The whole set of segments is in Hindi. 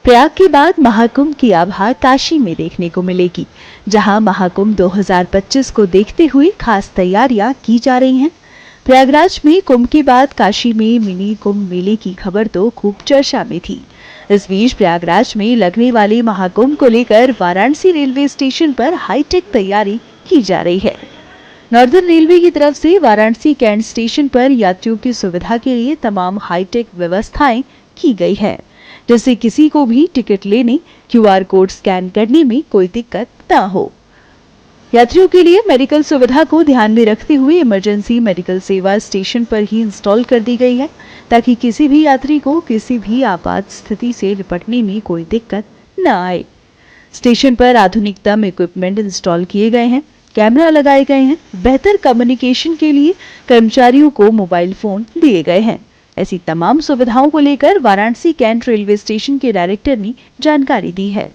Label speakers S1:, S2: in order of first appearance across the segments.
S1: प्रयाग के बाद महाकुंभ की आभा काशी में देखने को मिलेगी, जहां महाकुंभ 2025 को देखते हुए खास तैयारियां की जा रही हैं। प्रयागराज में कुंभ के बाद काशी में मिनी कुंभ मेले की खबर तो खूब चर्चा में थी। इस बीच प्रयागराज में लगने वाले महाकुंभ को लेकर वाराणसी रेलवे स्टेशन पर हाईटेक तैयारी की जा रही है। नॉर्दर्न रेलवे की तरफ से वाराणसी कैंट स्टेशन पर यात्रियों की सुविधा के लिए तमाम हाईटेक व्यवस्थाएं की गई है, जिससे किसी को भी टिकट लेने, क्यूआर कोड स्कैन करने में कोई दिक्कत न हो। यात्रियों के लिए मेडिकल सुविधा को ध्यान में रखते हुए इमरजेंसी मेडिकल सेवा स्टेशन पर ही इंस्टॉल कर दी गई है, ताकि किसी भी यात्री को किसी भी आपात स्थिति से निपटने में कोई दिक्कत न आए। स्टेशन पर आधुनिकतम इक्विपमेंट इंस्टॉल किए गए हैं, कैमरा लगाए गए हैं, बेहतर कम्युनिकेशन के लिए कर्मचारियों को मोबाइल फोन दिए गए हैं। ऐसी तमाम सुविधाओं को लेकर वाराणसी कैंट रेलवे स्टेशन के डायरेक्टर ने जानकारी दी है।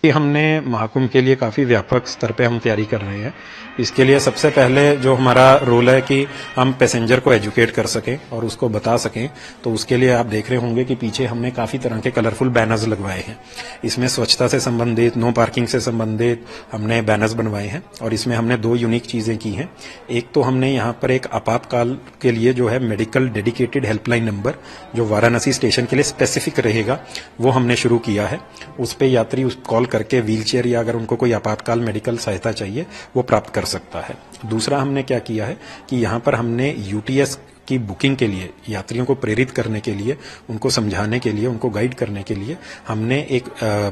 S2: हमने महाकुंभ के लिए काफ़ी व्यापक स्तर पे हम तैयारी कर रहे हैं। इसके लिए सबसे पहले जो हमारा रोल है कि हम पैसेंजर को एजुकेट कर सकें और उसको बता सकें, तो उसके लिए आप देख रहे होंगे कि पीछे हमने काफ़ी तरह के कलरफुल बैनर्स लगवाए हैं। इसमें स्वच्छता से संबंधित, नो पार्किंग से संबंधित हमने बैनर्स बनवाए हैं और इसमें हमने 2 यूनिक चीज़ें की हैं। एक तो हमने यहाँ पर एक आपातकाल के लिए जो है मेडिकल डेडिकेटेड हेल्पलाइन नंबर जो वाराणसी स्टेशन के लिए स्पेसिफिक रहेगा, वो हमने शुरू किया है। उस पर यात्री उस कॉल करके व्हीलचेयर या अगर उनको कोई आपातकाल मेडिकल सहायता चाहिए वो प्राप्त कर सकता है। दूसरा हमने क्या किया है कि यहाँ पर हमने यूटीएस की बुकिंग के लिए यात्रियों को प्रेरित करने के लिए, उनको समझाने के लिए, उनको गाइड करने के लिए हमने एक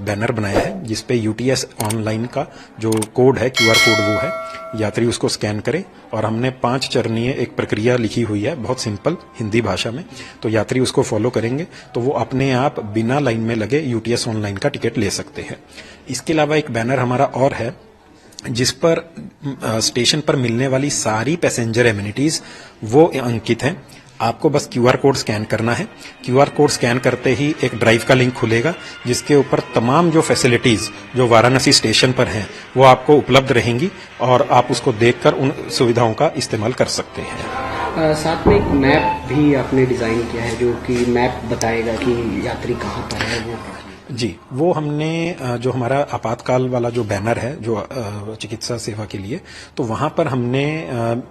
S2: बैनर बनाया है जिसपे यूटीएस ऑनलाइन का जो कोड है, क्यूआर कोड वो है, यात्री उसको स्कैन करे और हमने 5 चरणीय एक प्रक्रिया लिखी हुई है, बहुत सिंपल हिंदी भाषा में। तो यात्री उसको फॉलो करेंगे तो वो अपने आप बिना लाइन में लगे यूटीएस ऑनलाइन का टिकट ले सकते हैं। इसके अलावा एक बैनर हमारा और है जिस पर स्टेशन पर मिलने वाली सारी पैसेंजर एमिनिटीज वो अंकित हैं। आपको बस क्यूआर कोड स्कैन करना है। क्यूआर कोड स्कैन करते ही एक ड्राइव का लिंक खुलेगा जिसके ऊपर तमाम जो फैसिलिटीज जो वाराणसी स्टेशन पर हैं वो आपको उपलब्ध रहेंगी और आप उसको देखकर उन सुविधाओं का इस्तेमाल कर सकते हैं।
S3: साथ में एक मैप भी आपने डिजाइन किया है जो कि मैप बताएगा कि यात्री कहाँ पर है। वो
S2: जी, वो हमने जो हमारा आपातकाल वाला जो बैनर है जो चिकित्सा सेवा के लिए, तो वहां पर हमने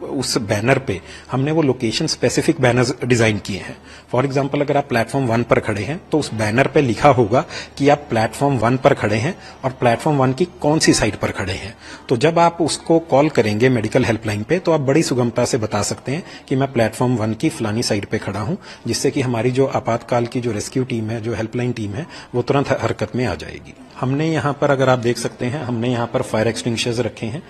S2: उस बैनर पे हमने वो लोकेशन स्पेसिफिक बैनर्स डिजाइन किए हैं। फॉर एग्जांपल अगर आप प्लेटफॉर्म 1 पर खड़े हैं तो उस बैनर पे लिखा होगा कि आप प्लेटफॉर्म 1 पर खड़े हैं और प्लेटफॉर्म 1 की कौन सी साइड पर खड़े हैं। तो जब आप उसको कॉल करेंगे मेडिकल हेल्पलाइन पे तो आप बड़ी सुगमता से बता सकते हैं कि मैं प्लेटफॉर्म 1 की फलानी साइड पे खड़ा हूं, जिससे कि हमारी जो आपातकाल की जो रेस्क्यू टीम है, जो हेल्पलाइन टीम है, वो तुरंत हरकत में आ जाएगी। हमने यहाँ पर अगर आप देख सकते हैं, हमने यहाँ पर फायर एक्सटिंग्विशर्स रखे हैं।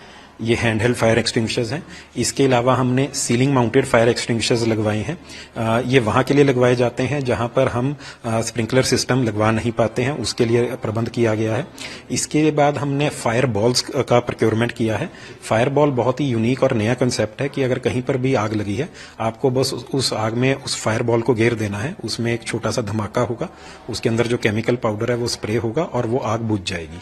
S2: ये हैंडहेल्ड फायर एक्सटिंग्विशर्स हैं। इसके अलावा हमने सीलिंग माउंटेड फायर एक्सटिंग्विशर्स लगवाए हैं। ये वहाँ के लिए लगवाए जाते हैं जहाँ पर हम स्प्रिंकलर सिस्टम लगवा नहीं पाते हैं, उसके लिए प्रबंध किया गया है। इसके बाद हमने फायर बॉल्स का प्रोक्योरमेंट किया है। फायर बॉल बहुत ही यूनिक और नया कंसेप्ट है कि अगर कहीं पर भी आग लगी है, आपको बस उस आग में उस फायर बॉल को घेर देना है। उसमें एक छोटा सा धमाका होगा, उसके अंदर जो केमिकल पाउडर है वो स्प्रे होगा और वो आग बुझ जाएगी।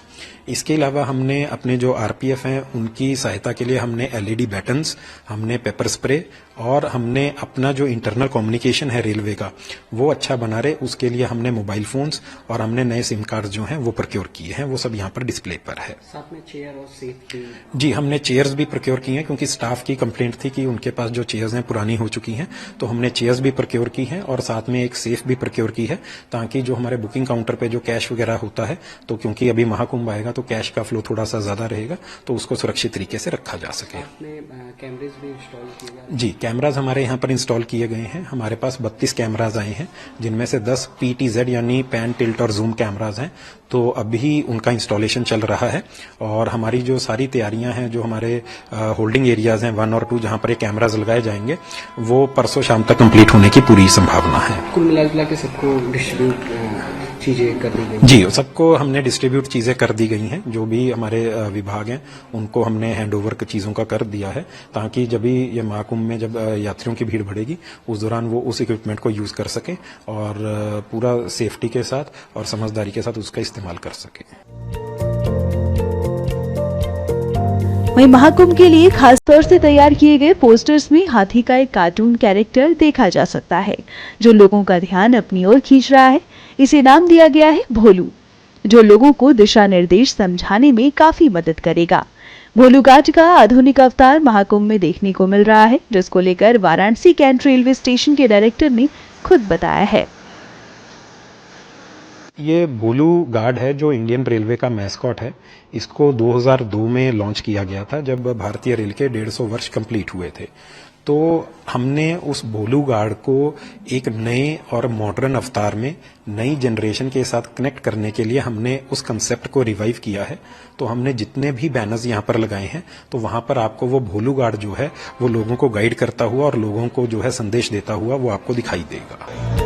S2: इसके अलावा हमने अपने जो आरपीएफ हैं उनकी सहायता के लिए हमने एलईडी बैटन्स, हमने पेपर स्प्रे और हमने अपना जो इंटरनल कम्युनिकेशन है रेलवे का वो अच्छा बना रहे, उसके लिए हमने मोबाइल फोन्स और हमने नए सिम कार्ड जो हैं वो प्रोक्योर किए हैं। वो सब यहाँ पर डिस्प्ले पर है।
S3: साथ में चेयर और सेफ्टी। जी,
S2: हमने चेयर्स भी प्रोक्योर की हैं क्योंकि स्टाफ की कंप्लेंट थी कि उनके पास जो चेयर्स हैं पुरानी हो चुकी हैं, तो हमने चेयर्स भी प्रोक्योर की हैं और साथ में एक सेफ भी प्रोक्योर की है, ताकि जो हमारे बुकिंग काउंटर पे जो कैश वगैरह होता है, तो क्योंकि अभी महाकुंभ आएगा तो कैश का फ्लो थोड़ा सा ज्यादा रहेगा, तो उसको सुरक्षित तरीके से रखा जा सके।
S3: कैमरेज भी इंस्टॉल किए गए?
S2: जी, कैमराज हमारे यहाँ पर इंस्टॉल किए गए हैं। हमारे पास 32 कैमराज आए हैं, जिनमें से 10 PTZ यानी पैन, टिल्ट और जूम कैमराज हैं। तो अभी उनका इंस्टॉलेशन चल रहा है और हमारी जो सारी तैयारियां हैं, जो हमारे होल्डिंग एरियाज हैं 1 और 2 जहां पर ये कैमराज लगाए जाएंगे, वो परसों शाम तक कंप्लीट होने की पूरी संभावना है।
S3: कुल मिला के सबको डिस्ट्रीब्यूट चीजें कर दी गई?
S2: जी, सबको हमने डिस्ट्रीब्यूट चीजें कर दी गई हैं। जो भी हमारे विभाग हैं उनको हमने हैंडओवर चीजों का कर दिया है, ताकि जब भी ये महाकुंभ में जब यात्रियों की भीड़ बढ़ेगी उस दौरान वो उस इक्विपमेंट को यूज कर सके और पूरा सेफ्टी के साथ और समझदारी के साथ उसका इस्तेमाल कर सके।
S1: वहीं महाकुंभ के लिए खास तौर से तैयार किए गए पोस्टर्स में हाथी का एक कार्टून कैरेक्टर देखा जा सकता है, जो लोगों का ध्यान अपनी ओर खींच रहा है। इसे नाम दिया गया है भोलू, जो लोगों को दिशा निर्देश समझाने में काफी मदद करेगा। भोलू गार्ड का आधुनिक अवतार महाकुंभ में देखने को मिल रहा है, जिसको लेकर वाराणसी कैंट रेलवे स्टेशन के डायरेक्टर ने खुद बताया है।
S2: ये भोलू गार्ड है जो इंडियन रेलवे का मैस्कॉट है। इसको 2002 में लॉन्च किया गया था, जब भारतीय रेल के 150 वर्ष कंप्लीट हुए थे। तो हमने उस भोलू गार्ड को एक नए और मॉडर्न अवतार में नई जनरेशन के साथ कनेक्ट करने के लिए हमने उस कंसेप्ट को रिवाइव किया है। तो हमने जितने भी बैनर्स यहाँ पर लगाए हैं, तो वहां पर आपको वो भोलू गार्ड जो है वो लोगों को गाइड करता हुआ और लोगों को जो है संदेश देता हुआ वो आपको दिखाई देगा।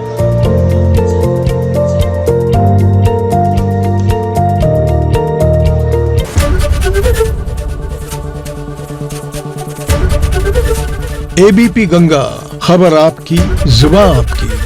S4: एबीपी गंगा, खबर आपकी, जुबान आपकी।